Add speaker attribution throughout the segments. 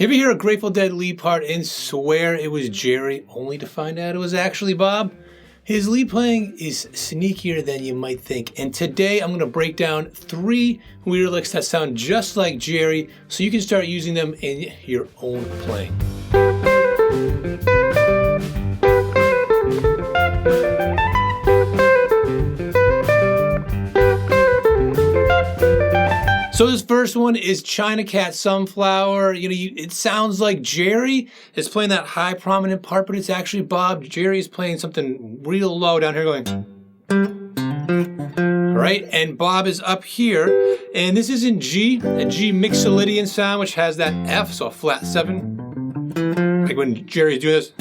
Speaker 1: You ever hear a Grateful Dead lead part and swear it was Jerry, only to find out it was actually Bob? His lead playing is sneakier than you might think, and today I'm going to break down 3 Weir licks that sound just like Jerry so you can start using them in your own playing. So this first one is China Cat Sunflower. It sounds like Jerry is playing that high prominent part, but it's actually Bob. Jerry is playing something real low down here going. Right? And Bob is up here. And this is in G, a G Mixolydian sound, which has that F, so a flat 7. Like when Jerry's doing this.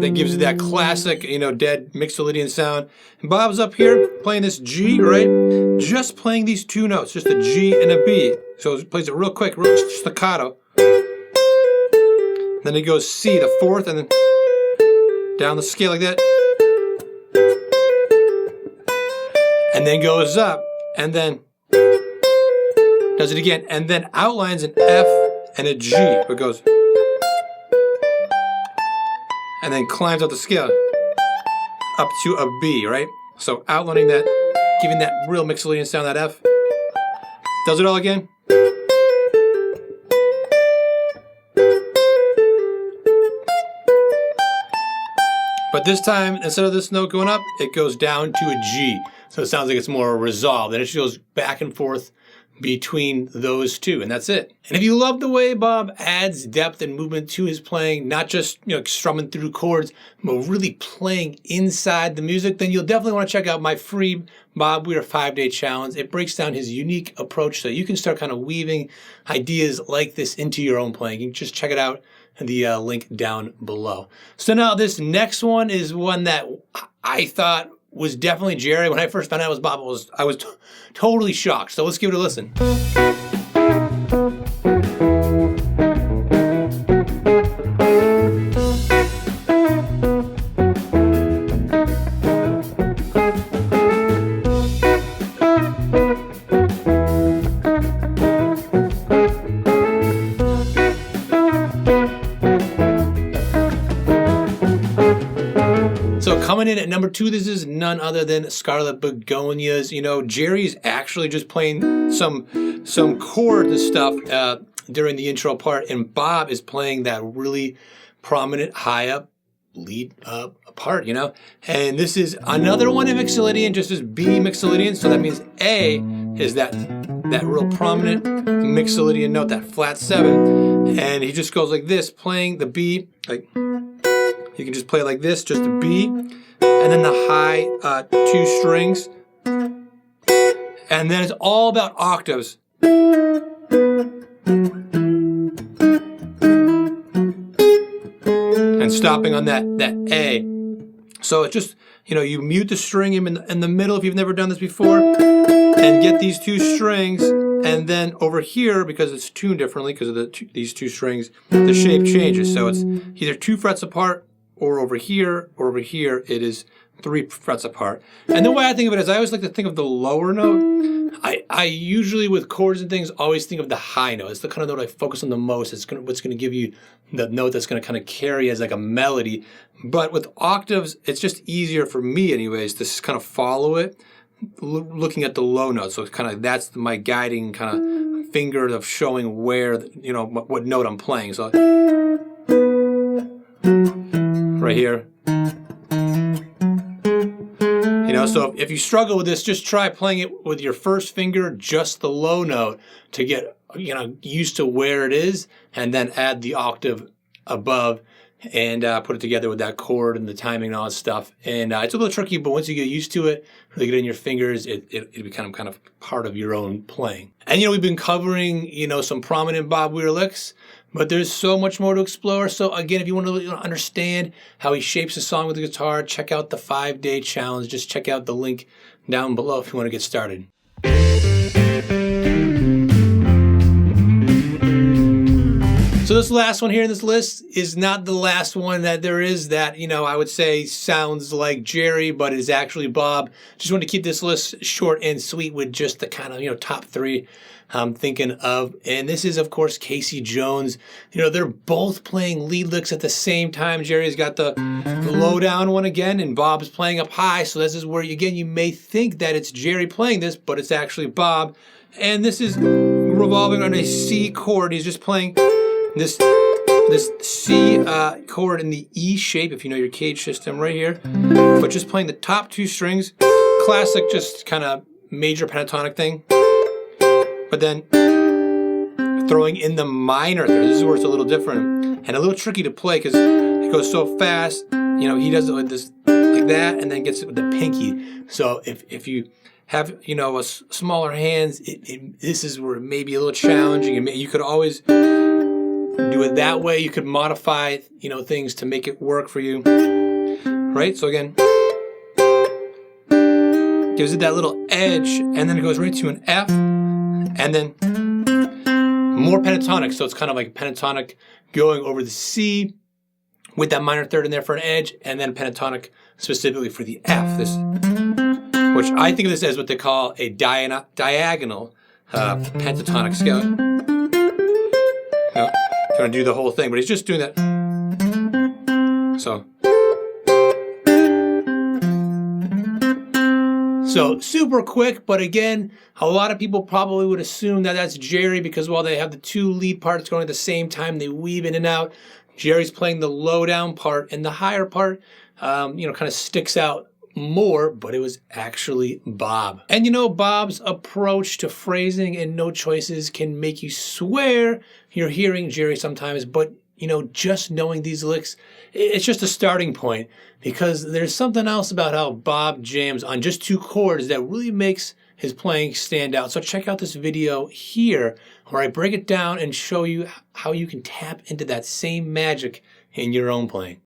Speaker 1: That gives it that classic, dead Mixolydian sound. And Bob's up here playing this G, right? Just playing these 2 notes, just a G and a B. So it plays it real quick, real staccato. Then it goes C, the 4th, and then down the scale like that. And then goes up, and then does it again, and then outlines an F and a G. It goes. And then climbs up the scale up to a B, right? So outlining that, giving that real Mixolydian sound, that F. Does it all again. But this time, instead of this note going up, it goes down to a G. So it sounds like it's more resolved. And it just goes back and forth between those 2, and that's it. And if you love the way Bob adds depth and movement to his playing, not just strumming through chords, but really playing inside the music, then you'll definitely want to check out my free Bob Weir 5-day challenge. It breaks down his unique approach so you can start kind of weaving ideas like this into your own playing. You can just check it out in the link down below. So now this next one is one that I thought was definitely Jerry. When I first found out it was Bob, I was totally shocked. So let's give it a listen. So coming in at number 2, this is none other than Scarlet Begonias. Jerry's actually just playing some chords and stuff during the intro part, and Bob is playing that really prominent high up lead part, And this is another one in Mixolydian, just as B Mixolydian. So that means A is that real prominent Mixolydian note, that flat 7, and he just goes like this, playing the B like. You can just play it like this, just a B, and then the high 2 strings. And then it's all about octaves. And stopping on that A. So it's just, you mute the string in the middle if you've never done this before, and get these 2 strings, and then over here, because it's tuned differently, because of these 2 strings, the shape changes. So it's either 2 frets apart, or over here, it is 3 frets apart. And the way I think of it is I always like to think of the lower note. I usually, with chords and things, always think of the high note. It's the kind of note I focus on the most. It's what's going to give you the note that's going to kind of carry as like a melody. But with octaves, it's just easier for me anyways to kind of follow it, looking at the low note. So it's kind of, that's my guiding kind of finger of showing where, what note I'm playing. So right here. So if you struggle with this, just try playing it with your first finger, just the low note, to get used to where it is, and then add the octave above and put it together with that chord and the timing and all that stuff. And it's a little tricky, but once you get used to it, really get it in your fingers, it becomes kind of part of your own playing. And we've been covering some prominent Bob Weir licks, but there's so much more to explore. So again, if you want to understand how he shapes a song with the guitar, check out the 5-day challenge. Just check out the link down below if you want to get started. So this last one here in this list is not the last one that there is that, I would say sounds like Jerry, but is actually Bob. Just wanted to keep this list short and sweet with just the kind of, top 3 I'm thinking of. And this is, of course, Casey Jones. You know, they're both playing lead licks at the same time. Jerry's got the low down one again, and Bob's playing up high. So this is where, again, you may think that it's Jerry playing this, but it's actually Bob. And this is revolving on a C chord. He's just playing this C chord in the E shape, if you know your cage system right here. But just playing the top 2 strings. Classic, just kind of major pentatonic thing. But then throwing in the minor third. This is where it's a little different and a little tricky to play because it goes so fast. You know, he does it like this, like that, and then gets it with the pinky. So if you have, you know, smaller hands, this is where it may be a little challenging. You could always do it that way. You could modify, you know, things to make it work for you, right? So again, gives it that little edge, and then it goes right to an F. And then more pentatonic, so it's kind of like pentatonic going over the C with that minor third in there for an edge, and then pentatonic specifically for the F. This, which I think of this as what they call a diagonal pentatonic scale. No, going to do the whole thing, but he's just doing that. So super quick, but again, a lot of people probably would assume that that's Jerry because while they have the 2 lead parts going at the same time, they weave in and out. Jerry's playing the low down part, and the higher part, you know, kind of sticks out more, but it was actually Bob. And you know, Bob's approach to phrasing and note choices can make you swear you're hearing Jerry sometimes, but you know, just knowing these licks, it's just a starting point because there's something else about how Bob jams on just 2 chords that really makes his playing stand out. So check out this video here where I break it down and show you how you can tap into that same magic in your own playing.